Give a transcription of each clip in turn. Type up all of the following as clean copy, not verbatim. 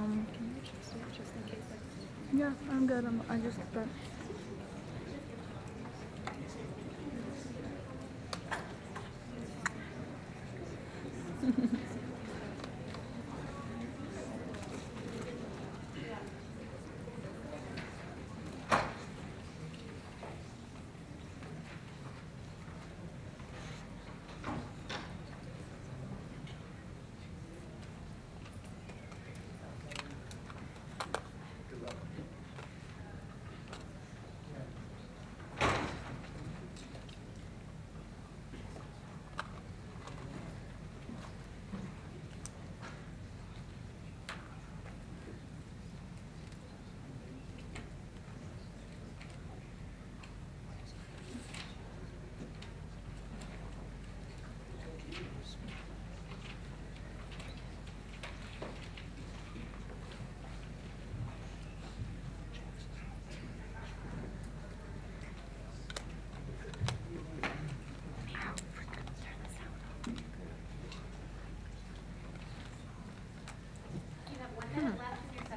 Can you just in case? Yeah, I'm good. I just got.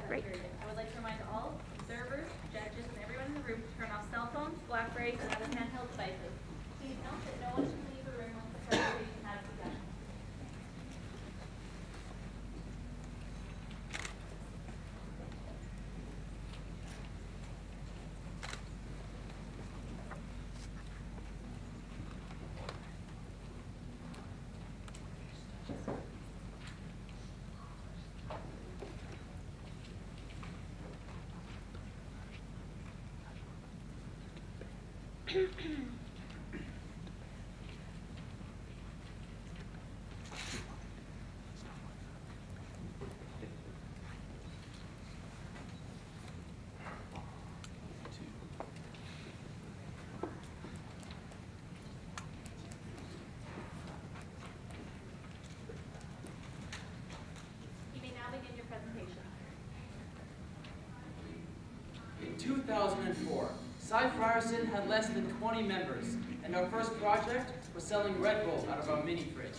Great. I would like to remind all observers, judges, and everyone in the room to turn off cell phones, BlackBerries, and other handheld devices. Please note that no one should leave the room once the presentation has begun. You may now begin your presentation. In 2004, CemiFinalsR1 had less than 20 members, and our first project was selling Red Bull out of our mini fridge.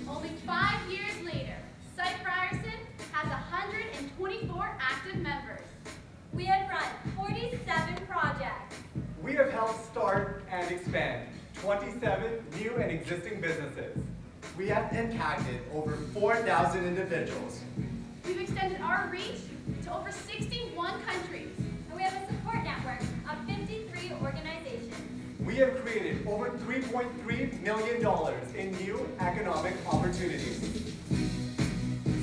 Only 5 years later, CemiFinalsR1 has 124 active members. We have run 47 projects. We have helped start and expand 27 new and existing businesses. We have impacted over 4,000 individuals. We've extended our reach to over 61 countries. And we have a support network of 53 organizations. We have created over $3.3 million in new economic opportunities.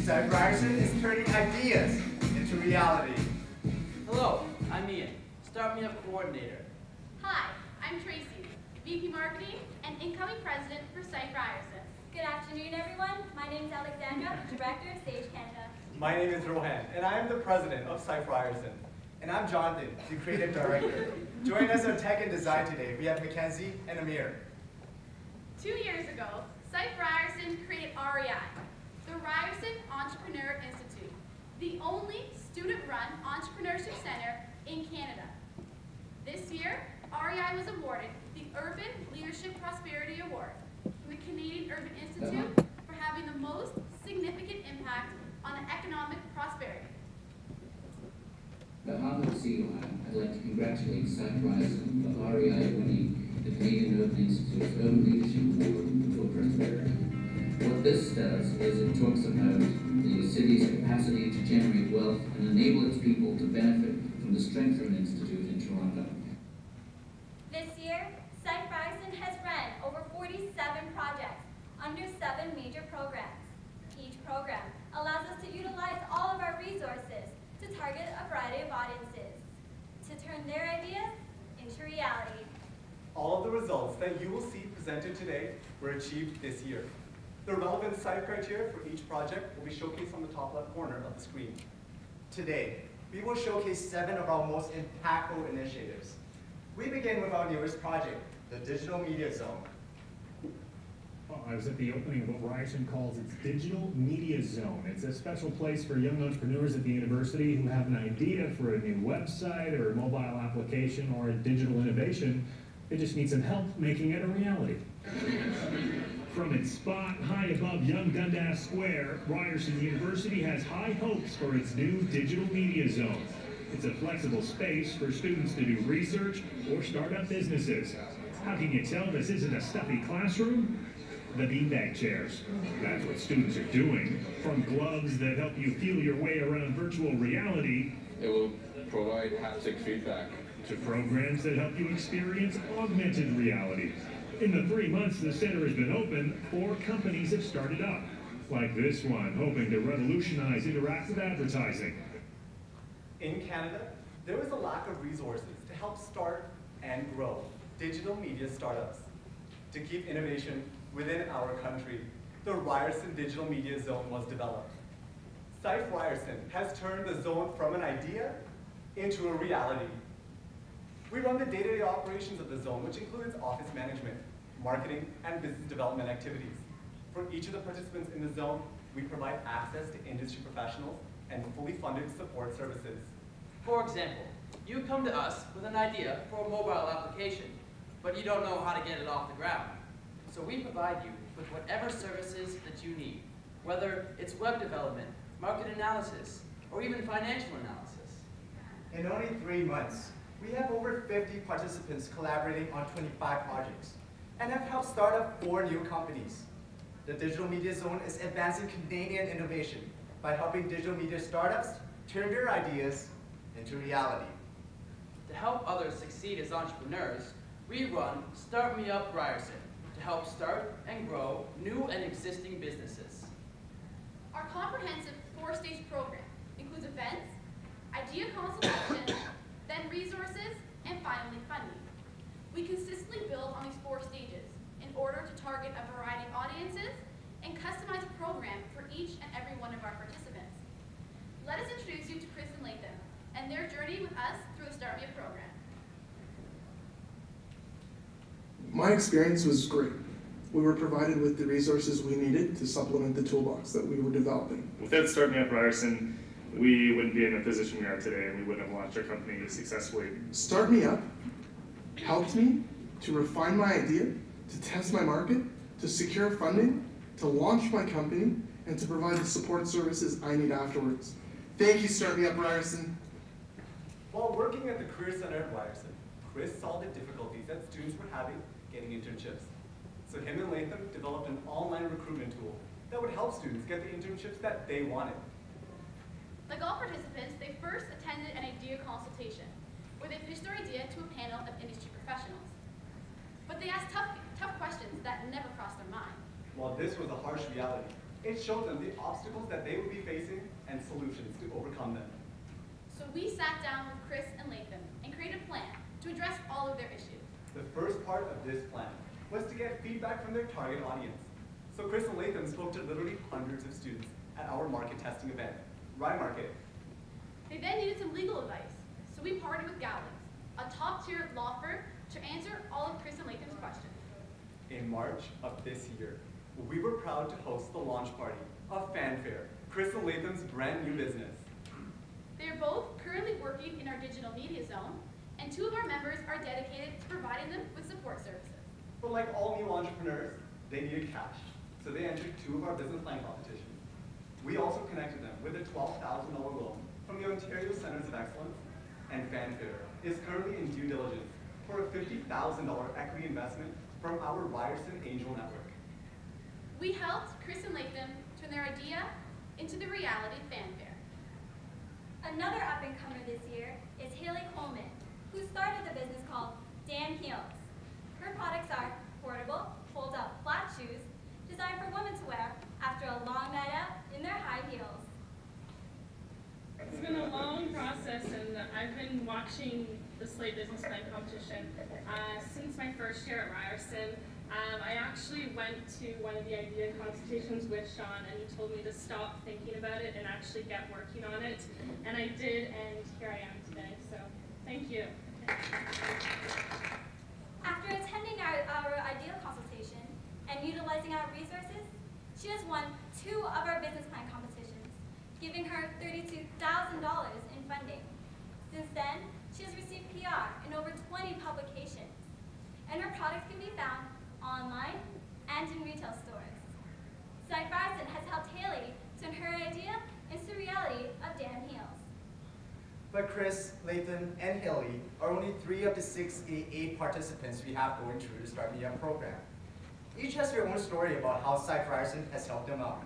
CemiFinalsR1 is turning ideas into reality. Hello, I'm Ian, Start Me Up Coordinator. Hi, I'm Tracy, VP Marketing and incoming president for CemiFinalsR1. Good afternoon, everyone. My name is Alexandra, Director of Sage Canada. My name is Rohan, and I am the president of CemiFinalsR1. And I'm Jonathan, the creative director. Joining us on Tech and Design today, we have Mackenzie and Amir. 2 years ago, CemiFinalsR1 created REI, the Ryerson Entrepreneur Institute, the only student-run entrepreneurship center in Canada. This year, REI was awarded the Urban Leadership Prosperity Award from the Canadian Urban Institute for having the most significant impact on economic prosperity. On behalf of CU, I'd like to congratulate CemiFinalsR1 for REI winning the Canadian Urban Institute's Urban Leadership Award for Prosperity. What this does is it talks about the city's capacity to generate wealth and enable its people to benefit from the strength of an institute in Toronto. This year, CemiFinalsR1 has run over 47 projects under 7 major programs. Each program allows us to utilize all of our resources to target a variety of audiences, to turn their ideas into reality. All of the results that you will see presented today were achieved this year. The relevant site criteria for each project will be showcased on the top left corner of the screen. Today, we will showcase 7 of our most impactful initiatives. We begin with our newest project, the Digital Media Zone. I was at the opening of what Ryerson calls its Digital Media Zone. It's a special place for young entrepreneurs at the university who have an idea for a new website or a mobile application or a digital innovation. They just need some help making it a reality. From its spot high above Young Dundas Square, Ryerson University has high hopes for its new digital media zone. It's a flexible space for students to do research or start up businesses. How can you tell this isn't a stuffy classroom? The beanbag chairs. That's what students are doing. From gloves that help you feel your way around virtual reality, it will provide haptic feedback, to programs that help you experience augmented reality. In the 3 months the center has been open, 4 companies have started up, like this one, hoping to revolutionize interactive advertising. In Canada, there is a lack of resources to help start and grow digital media startups. To keep innovation within our country, the Ryerson Digital Media Zone was developed. SIFE Ryerson has turned the zone from an idea into a reality. We run the day-to-day operations of the zone, which includes office management, marketing, and business development activities. For each of the participants in the zone, we provide access to industry professionals and fully funded support services. For example, you come to us with an idea for a mobile application, but you don't know how to get it off the ground. So we provide you with whatever services that you need, whether it's web development, market analysis, or even financial analysis. In only 3 months, we have over 50 participants collaborating on 25 projects and have helped start up 4 new companies. The Digital Media Zone is advancing Canadian innovation by helping digital media startups turn their ideas into reality. To help others succeed as entrepreneurs, we run Start Me Up Ryerson to help start and grow new and existing businesses. Our comprehensive 4-stage program includes events, idea consultation, then resources, and finally funding. We consistently build on these 4 stages in order to target a variety of audiences and customize a program for each and every one of our participants. Let us introduce you to Chris and Latham and their journey with us through the Start Me Up program. My experience was great. We were provided with the resources we needed to supplement the toolbox that we were developing. Without Start Me Up Ryerson, we wouldn't be in the position we are today, and we wouldn't have launched our company successfully. Start Me Up helped me to refine my idea, to test my market, to secure funding, to launch my company, and to provide the support services I need afterwards. Thank you, Start Me Up Ryerson. While working at the Career Center at Ryerson, Chris saw the difficulties that students were having getting internships. So him and Latham developed an online recruitment tool that would help students get the internships that they wanted. Like all participants, they first attended an idea consultation, where they pitched their idea to a panel of industry professionals. But they asked tough questions that never crossed their mind. While this was a harsh reality, it showed them the obstacles that they would be facing and solutions to overcome them. So we sat down with Chris and Latham and created a plan to address all of their issues. The first part of this plan was to get feedback from their target audience. So Chris and Latham spoke to literally hundreds of students at our market testing event, Rye Market. They then needed some legal advice, so we partnered with Gowlings, a top-tier law firm, to answer all of Chris and Latham's questions. In March of this year, we were proud to host the launch party of Fanfare, Chris and Latham's brand new business. They are both currently working in our digital media zone, and 2 of our members are dedicated to providing them with support services. But like all new entrepreneurs, they needed cash, so they entered 2 of our business plan competitions. We also connected them with a $12,000 loan from the Ontario Centers of Excellence, and Fanfare is currently in due diligence for a $50,000 equity investment from our Ryerson Angel Network. We helped Chris and Latham turn their idea into the reality Fanfare. Another up-and-comer this year is Haley Coleman, who started a business called Dan Heels. Her products are portable, fold-up flat shoes designed for women to wear after a long night out in their high heels. It's been a long process, and I've been watching the Slate Business Plan competition since my first year at Ryerson. I actually went to one of the idea consultations with Sean, and he told me to stop thinking about it and actually get working on it. And I did, and here I am today, so thank you. After attending our idea consultation and utilizing our resources, she has won 2 of our business plan competitions, giving her $32,000 in funding. Since then, she has received PR in over 20 publications, and her products can be found online and in retail stores. CU has helped Haley turn her idea into the reality of Dan Heels. But Chris, Lathan, and Haley are only 3 of the 6 AA participants we have going through the Start Me Up program. Each has their own story about how CU has helped them out.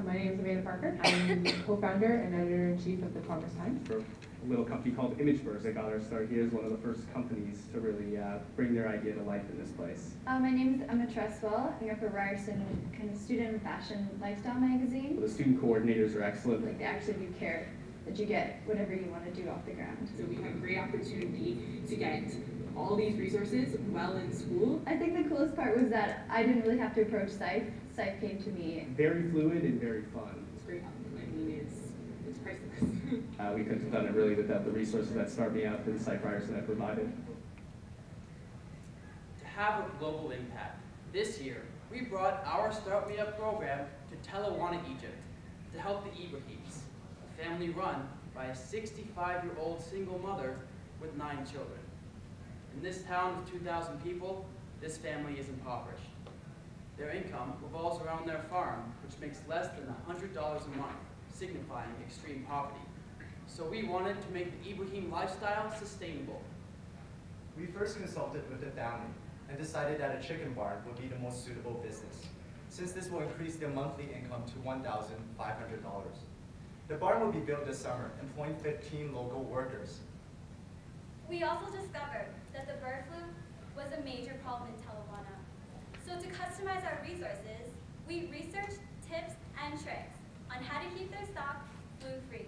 My name is Amanda Parker. I'm co-founder and editor-in-chief of the Commerce Times. For a little company called ImageVerse that got our start here as one of the first companies to really bring their idea to life in this place. My name is Emma Tresswell. I work for Ryerson, kind of student fashion lifestyle magazine. Well, the student coordinators are excellent. Like, they actually do care that you get whatever you want to do off the ground. So we have a great opportunity to get all these resources while in school. I think the coolest part was that I didn't really have to approach SIFE. SIFE came to me. Very fluid and very fun. It's great. I mean, it's priceless. We couldn't have done it really without the resources that Start Me Up and SIFE Ryerson have provided. To have a global impact, this year, we brought our Start Me Up program to Telewana, Egypt, to help the Ibrahims, a family run by a 65-year-old single mother with 9 children. In this town of 2,000 people, this family is impoverished. Their income revolves around their farm, which makes less than $100 a month, signifying extreme poverty. So we wanted to make the Ibrahim lifestyle sustainable. We first consulted with the family and decided that a chicken barn would be the most suitable business, since this will increase their monthly income to $1,500. The barn will be built this summer, employing 15 local workers. We also discovered that the bird flu was a major problem in Telewana. So to customize our resources, we researched tips and tricks on how to keep their stock flu-free.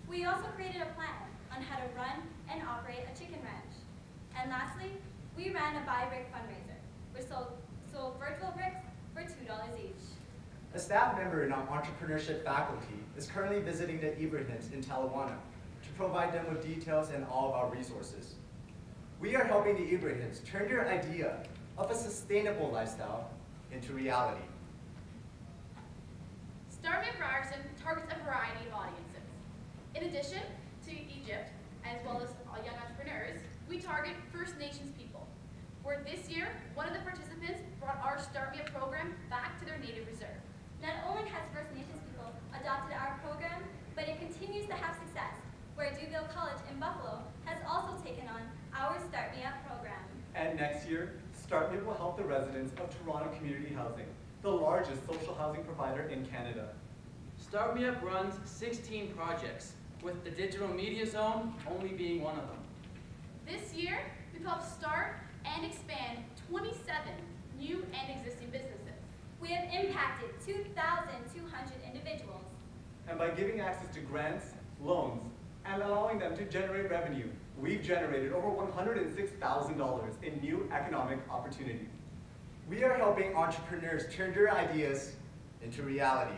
We also created a plan on how to run and operate a chicken ranch. And lastly, we ran a buy brick fundraiser, which sold virtual bricks for $2 each. A staff member in our entrepreneurship faculty is currently visiting the Ibrahims in Telewana to provide them with details and all of our resources. We are helping the Ibrahims turn their idea of a sustainable lifestyle into reality. Start Me Up Ryerson targets a variety of audiences. In addition to Egypt, as well as young entrepreneurs, we target First Nations people, where this year, one of the participants brought our Start Me Up program back to their native reserve. Not only has First Nations people adopted our program, but it continues to have success, where Duville College in Buffalo has also taken on our Start Me Up program. And next year, Start Me Up will help the residents of Toronto Community Housing, the largest social housing provider in Canada. Start Me Up runs 16 projects, with the digital media zone only being one of them. This year, we've helped start and expand 27 new and existing businesses. We have impacted 2,200 individuals. And by giving access to grants, loans, and allowing them to generate revenue, we've generated over $106,000 in new economic opportunity. We are helping entrepreneurs turn their ideas into reality.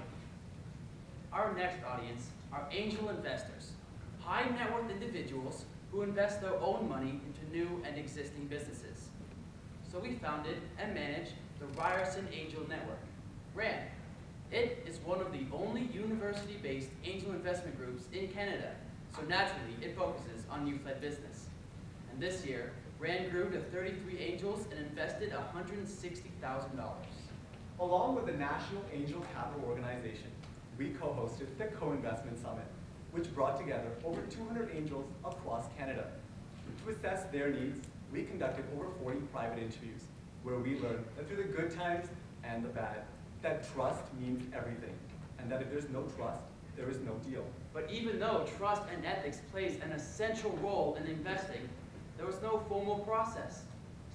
Our next audience are angel investors, high net worth individuals who invest their own money into new and existing businesses. So we founded and manage the Ryerson Angel Network, RAN. It is one of the only university-based angel investment groups in Canada, so naturally it focuses on youth-led business. And this year, RAN grew to 33 angels and invested $160,000. Along with the National Angel Capital Organization, we co-hosted the Co-Investment Summit, which brought together over 200 angels across Canada. To assess their needs, we conducted over 40 private interviews, where we learned that through the good times and the bad, that trust means everything, and that if there's no trust, there is no deal. But even though trust and ethics plays an essential role in investing, there was no formal process.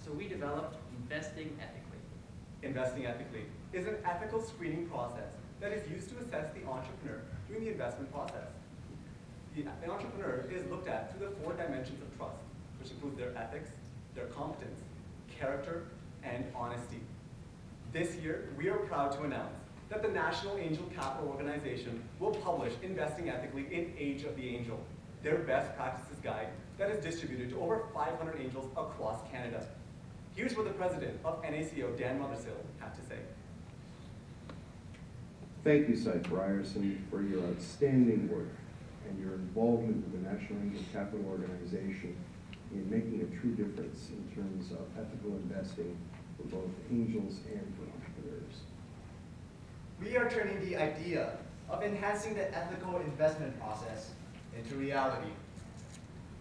So we developed Investing Ethically. Investing Ethically is an ethical screening process that is used to assess the entrepreneur during the investment process. The entrepreneur is looked at through the 4 dimensions of trust, which include their ethics, their competence, character, and honesty. This year, we are proud to announce that the National Angel Capital Organization will publish Investing Ethically in Age of the Angel, their best practices guide that is distributed to over 500 angels across Canada. Here's what the president of NACO, Dan Mothersill, had to say. Thank you, CU Ryerson, for your outstanding work and your involvement with the National Angel Capital Organization in making a true difference in terms of ethical investing for both angels and for entrepreneurs. We are turning the idea of enhancing the ethical investment process into reality.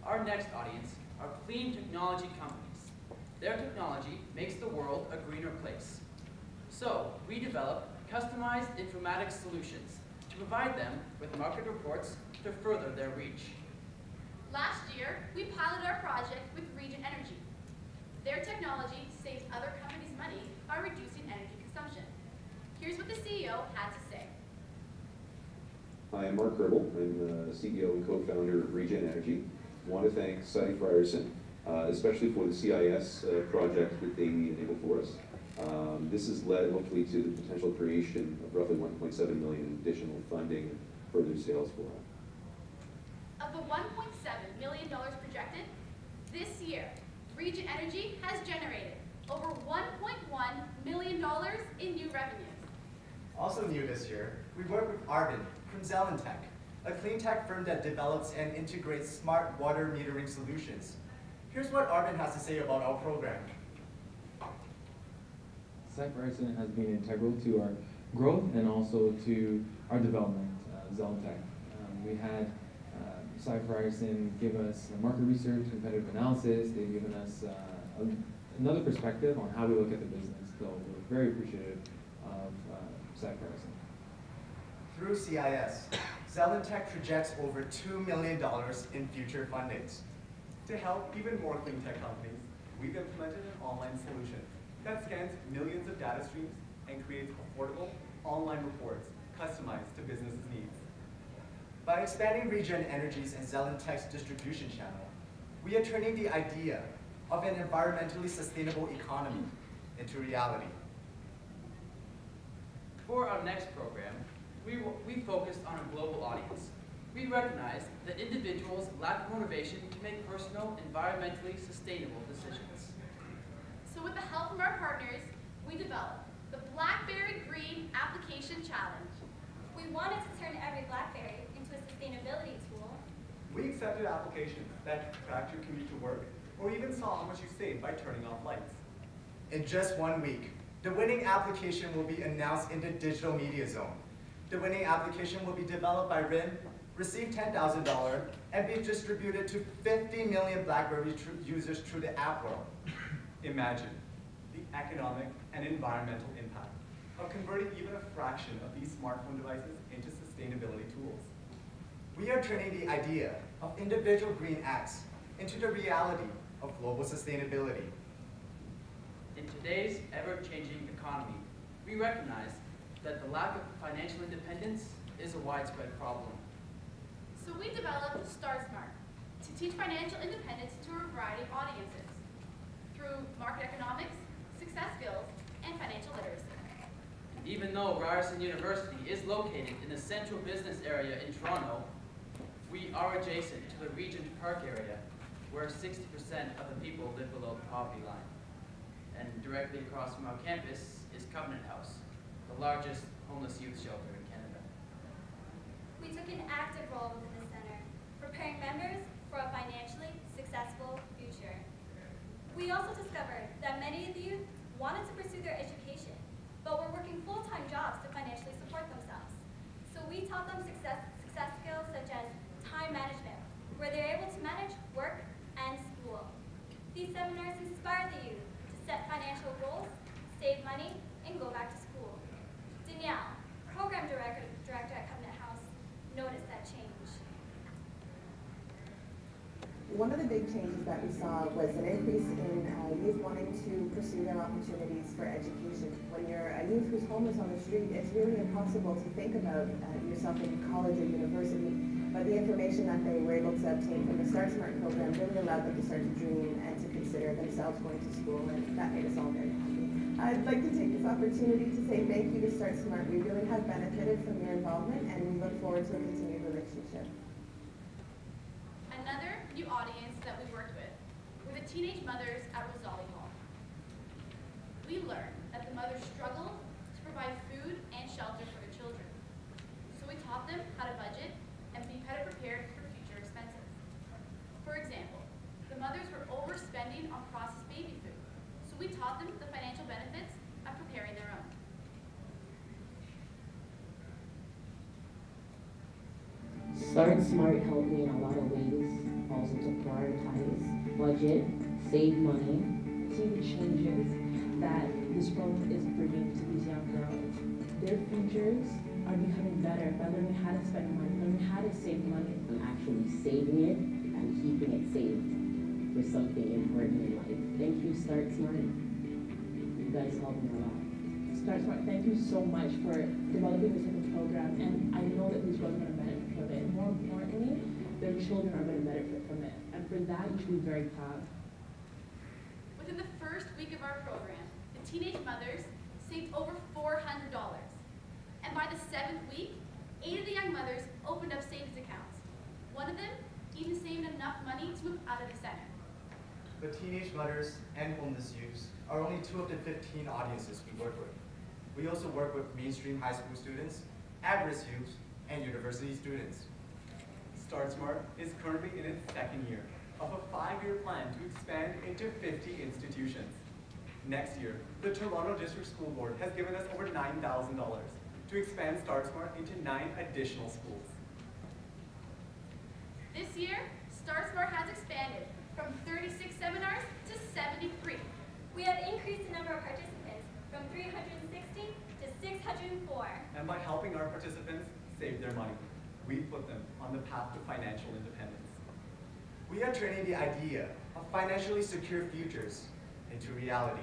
Our next audience are clean technology companies. Their technology makes the world a greener place. So we develop customized informatics solutions to provide them with market reports to further their reach. Last year, we piloted our project with Region Energy. Their technology saves other companies money by reducing energy consumption. Here's what the CEO had to say. Hi, I'm Mark Kerbel. I'm the CEO and co-founder of Regen Energy. I want to thank Cy Frierson, especially for the CIS project that they enabled for us. This has led, hopefully, to the potential creation of roughly $1.7 million in additional funding and further sales for us. Of the $1.7 million projected, this year, Regen Energy has generated over $1.1 million in new revenues. Also new this year, we work with Arvin from Zelentech, a clean tech firm that develops and integrates smart water metering solutions. Here's what Arvin has to say about our program. Cy Frierson has been integral to our growth and also to our development, Zelentech. We had Cy Frierson give us market research, competitive analysis. They've given us another perspective on how we look at the business. So we're very appreciative of Cy Frierson. Through CIS, Zelentech projects over $2 million in future fundings. To help even more clean tech companies, we've implemented an online solution that scans millions of data streams and creates affordable online reports customized to businesses' needs. By expanding Regen Energy's and Zelentech's distribution channel, we are turning the idea of an environmentally sustainable economy into reality. For our next program, we focused on a global audience. We recognize that individuals lack motivation to make personal, environmentally sustainable decisions. So with the help of our partners, we developed the BlackBerry Green Application Challenge. We wanted to turn every BlackBerry into a sustainability tool. We accepted applications that tracked your commute to work or even saw how much you saved by turning off lights. In just 1 week, the winning application will be announced in the Digital Media Zone. The winning application will be developed by RIN, receive $10,000, and be distributed to 50 million BlackBerry users through the app world. Imagine the economic and environmental impact of converting even a fraction of these smartphone devices into sustainability tools. We are turning the idea of individual green acts into the reality of global sustainability. In today's ever-changing economy, we recognize that the lack of financial independence is a widespread problem. So we developed StarSmart to teach financial independence to a variety of audiences through market economics, success skills, and financial literacy. Even though Ryerson University is located in the central business area in Toronto, we are adjacent to the Regent Park area, where 60% of the people live below the poverty line. And directly across from our campus is Covenant House, the largest homeless youth shelter in Canada. We took an active role within the center, preparing members for a financially successful future. We also discovered that many of the youth wanted to pursue their education, but were working full-time jobs to financially support themselves. So we taught them success skills such as time management, where they're able to manage work and school. These seminars inspire the youth to set financial goals, save money, and go back to school. Danielle, program director at Covenant House, noticed that change. One of the big changes that we saw was an increase in youth wanting to pursue their opportunities for education. When you're a youth who's homeless on the street, it's really impossible to think about yourself in college or university, but the information that they were able to obtain from the StarSmart program really allowed them to start to dream and to consider themselves going to school, and that made us all very happy. I'd like to take this opportunity to say thank you to StarSmart. We really have benefited from your involvement, and we look forward to a continued relationship. Another new audience that we worked with were the teenage mothers at Rosali Hall. We learned that the mothers struggle to provide food and shelter for their children. So we taught them how to budget and be better prepared for future expenses. For example, the mothers were overspending on processed baby food, so we taught them the financial benefits Start Smart helped me in a lot of ways, also to prioritize, budget, save money. See the changes that this program is bringing to these young girls. Their futures are becoming better by learning how to spend money, learning how to save money. And actually saving it and keeping it saved for something important in life. Thank you, Start Smart. You guys helped me a lot. Start Smart, thank you so much for developing this type of program, and I know that these girls are going to benefit from it. More importantly, their children are going to benefit from it, and for that, you should be very proud. Within the first week of our program, the teenage mothers saved over $400. And by the 7th week, 8 of the young mothers opened up savings accounts. One of them even saved enough money to move out of the center. The teenage mothers and homeless youths are only 2 of the 15 audiences we work with. We also work with mainstream high school students, at-risk youths, and university students. Start Smart is currently in its 2nd year of a 5-year plan to expand into 50 institutions. Next year, the Toronto District School Board has given us over $9,000 to expand Start Smart into 9 additional schools. This year, Start Smart has expanded from 36 seminars to 73. We have increased the number of participants from 360 to 604. And by helping our participants save their money, we put them on the path to financial independence. We are turning the idea of financially secure futures into reality.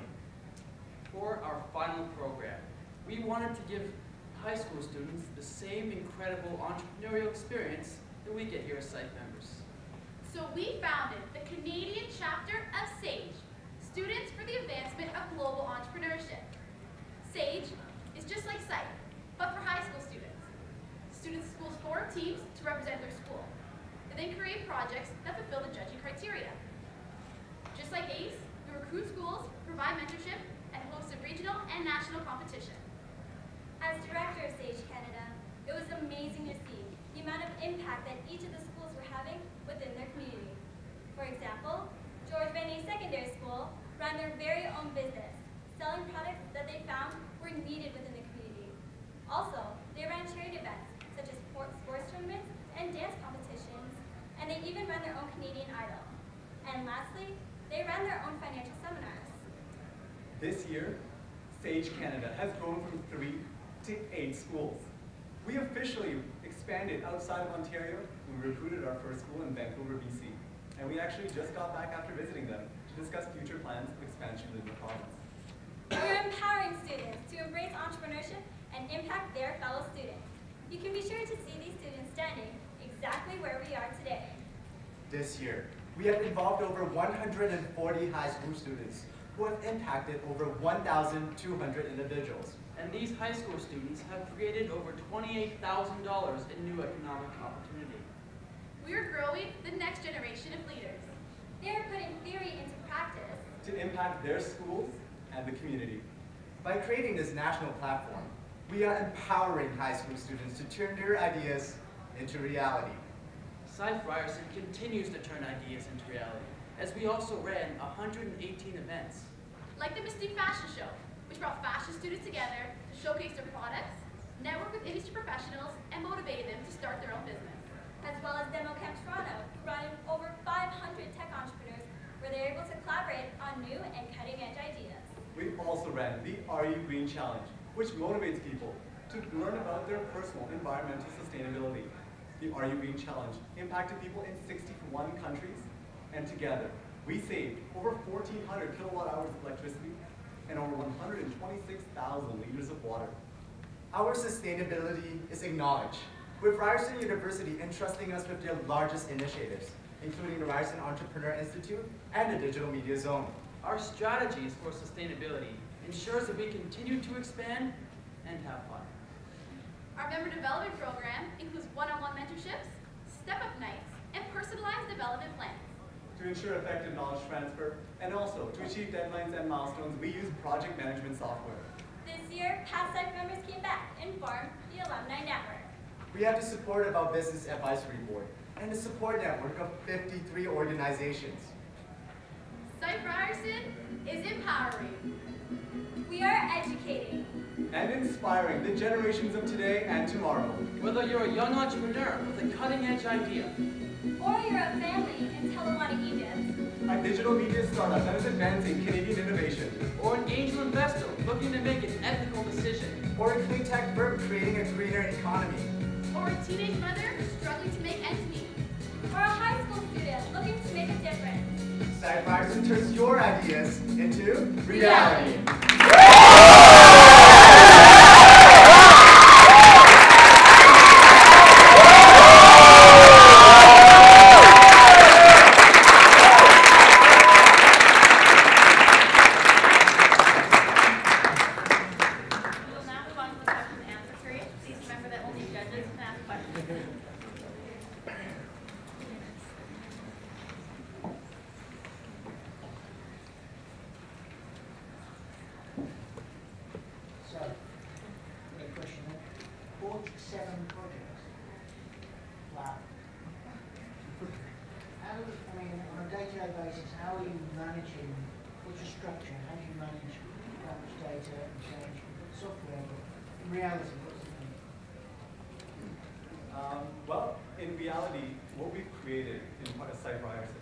For our final program, we wanted to give high school students the same incredible entrepreneurial experience that we get here as site members. So we founded the Canadian chapter of SAGE, Students for the Advancement of Global Entrepreneurship. SAGE is just like SITE, but for high school students. Students' schools form teams to represent their school. They then create projects that fulfill the judging criteria. Just like ACE, we recruit schools, provide mentorship, and host a regional and national competition. As director of SAGE Canada, it was amazing to see the amount of impact that each of the schools were having within their community. For example, George Vanier Secondary School ran their very own business, selling products that they found were needed within the community. Also, they ran charity events such as sports tournaments and dance competitions, and they even ran their own Canadian Idol. And lastly, they ran their own financial seminars. This year, SAGE Canada has grown from 3 to 8 schools. We officially expanded outside of Ontario. We recruited our first school in Vancouver, BC. And we actually just got back after visiting them to discuss future plans of expansion in the province. We're empowering students to embrace entrepreneurship and impact their fellow students. You can be sure to see these students standing exactly where we are today. This year, we have involved over 140 high school students who have impacted over 1,200 individuals. And these high school students have created over $28,000 in new economic opportunity. We are growing the next generation of leaders. They are putting theory into practice to impact their schools and the community. By creating this national platform, we are empowering high school students to turn their ideas into reality. SciF Ryerson continues to turn ideas into reality, as we also ran 118 events. Like the Mystique Fashion Show, which brought fashion students together to showcase their products, network with industry professionals, and motivated them to start their own business. As well as Demo Camp Toronto, who brought in over 500 tech entrepreneurs where they were able to collaborate on new and cutting-edge ideas. We also ran the Are You Green Challenge, which motivates people to learn about their personal environmental sustainability. The Are You Green Challenge impacted people in 61 countries, and together we saved over 1,400 kilowatt hours of electricity and over 126,000 liters of water. Our sustainability is acknowledged, with Ryerson University entrusting us with their largest initiatives, including the Ryerson Entrepreneur Institute and the Digital Media Zone. Our strategies for sustainability ensures that we continue to expand and have fun. Our member development program includes one-on-one mentorships, step-up nights, and personalized development plans. To ensure effective knowledge transfer, and also to achieve deadlines and milestones, we use project management software. This year, past SciF members came back and formed the Alumni Network. We have the support of our Business Advisory Board and the support network of 53 organizations. SciF Ryerson is empowering. We are educating. And inspiring the generations of today and tomorrow. Whether you're a young entrepreneur with a cutting-edge idea, Or you're a family in Talawani, Egypt. A digital media startup that is advancing Canadian innovation. or an angel investor looking to make an ethical decision, Or a clean tech firm creating a greener economy. Or a teenage mother struggling to make ends meet. Or a high school student looking to make a difference. CyFireson turns your ideas into Reality. We will now move on to the question and answer period. Please remember that only judges can ask questions. So, a question then. 47 projects. Wow. On a day-to-day basis, how are you managing, what's your structure? How do you manage that much data and change? Software, but in reality, what's the thing? Well, in reality, what we've created in part of CyFireson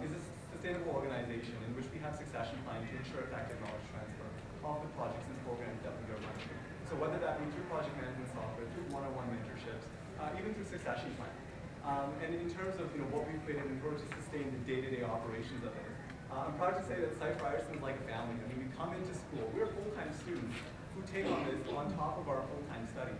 is a sustainable organization in which we have succession planning to ensure effective knowledge transfer of the projects and programs that we are running. So whether that be through project management software, through one-on-one mentorships, even through succession planning. And in terms of what we've created in order to sustain the day-to-day operations of it, I'm proud to say that CyFireson is like a family. I mean, we come into school, we're full-time students who take on this on top of our full-time studies.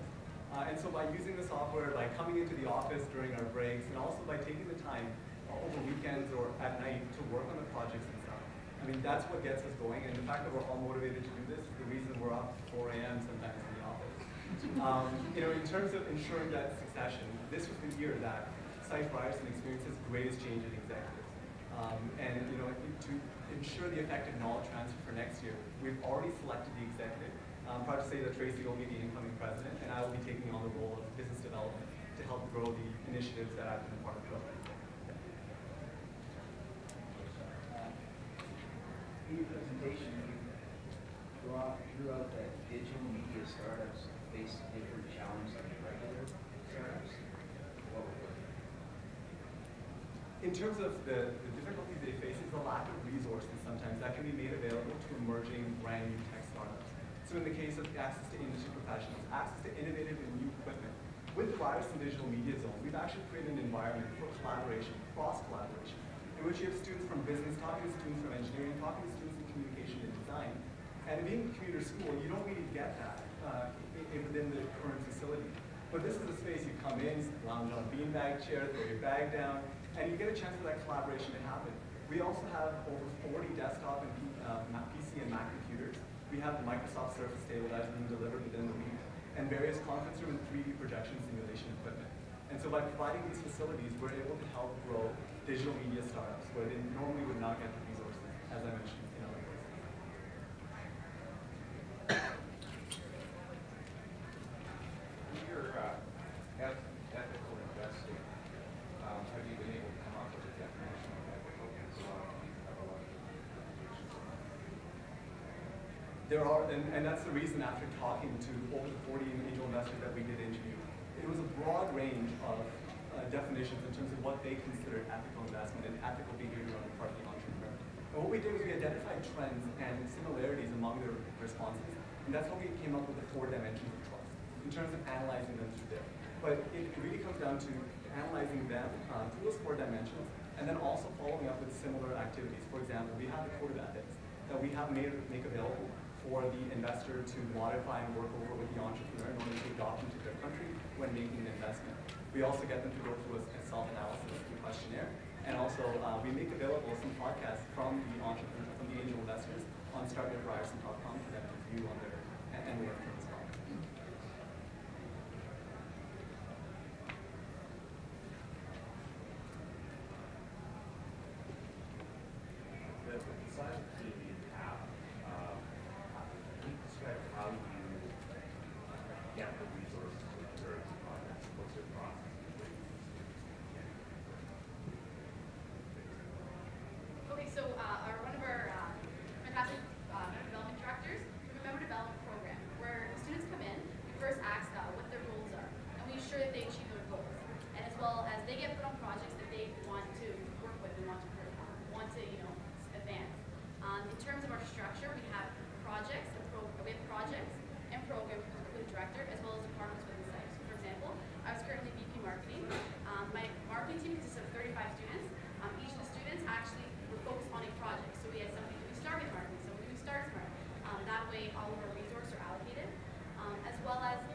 And so by using the software, by coming into the office during our breaks, and also by taking the time over weekends or at night to work on the projects and stuff, I mean, that's what gets us going. And the fact that we're all motivated to do this is the reason we're up 4 a.m. sometimes in the office. In terms of ensuring that succession, this was the year that CyFireson experienced its greatest change in executives. To ensure the effective knowledge transfer for next year, we've already selected the executive. I'm proud to say that Tracy will be the incoming president, and I will be taking on the role of business development to help grow the initiatives that I've been a part of building. In your presentation, you drew out that digital media startups face different challenges than regular startups. What were they? In terms of the difficulties they face is the lack of resources sometimes that can be made available to emerging brand new tech startups. So in the case of access to industry professionals, access to innovative and new equipment, with the Ryerson Digital Media Zone, we've actually created an environment for collaboration, cross-collaboration, in which you have students from business talking to students from engineering, talking to students in communication and design. And being a commuter school, you don't really get that within the current facility. But this is a space you come in, lounge on a beanbag chair, throw your bag down, and you get a chance for that collaboration to happen. We also have over 40 desktop and PC and Mac computers. We have the Microsoft Surface table that is being delivered within the week, and various conference room and 3D projection simulation equipment. And so by providing these facilities, we're able to help grow digital media startups where they normally would not get the resources, as I mentioned in other places. In your ethical investing, have you been able to come up with a definition of ethical? Because a lot of people have a lot of different There are, and that's the reason after talking to over the 40 angel investors that we did interview, it was a broad range of definitions in terms of what they considered ethical investment and ethical behavior on the part of the entrepreneur. And what we did was we identified trends and similarities among their responses, and that's how we came up with the 4 dimensions of trust in terms of analyzing them through there. But it really comes down to analyzing them through those 4 dimensions, and then also following up with similar activities. For example, we have the code of ethics that we have make available for the investor to modify and work over with the entrepreneur in order to adopt into their country when making an investment. We also get them to go through a self-analysis questionnaire, and also we make available some podcasts from the entrepreneur, from the angel investors on startwithryerson.com for them to view on their and learn from as well. The size of the team you have, can you describe how you get the resources to occur to projects? What's your process? Okay, so one of our fantastic development well as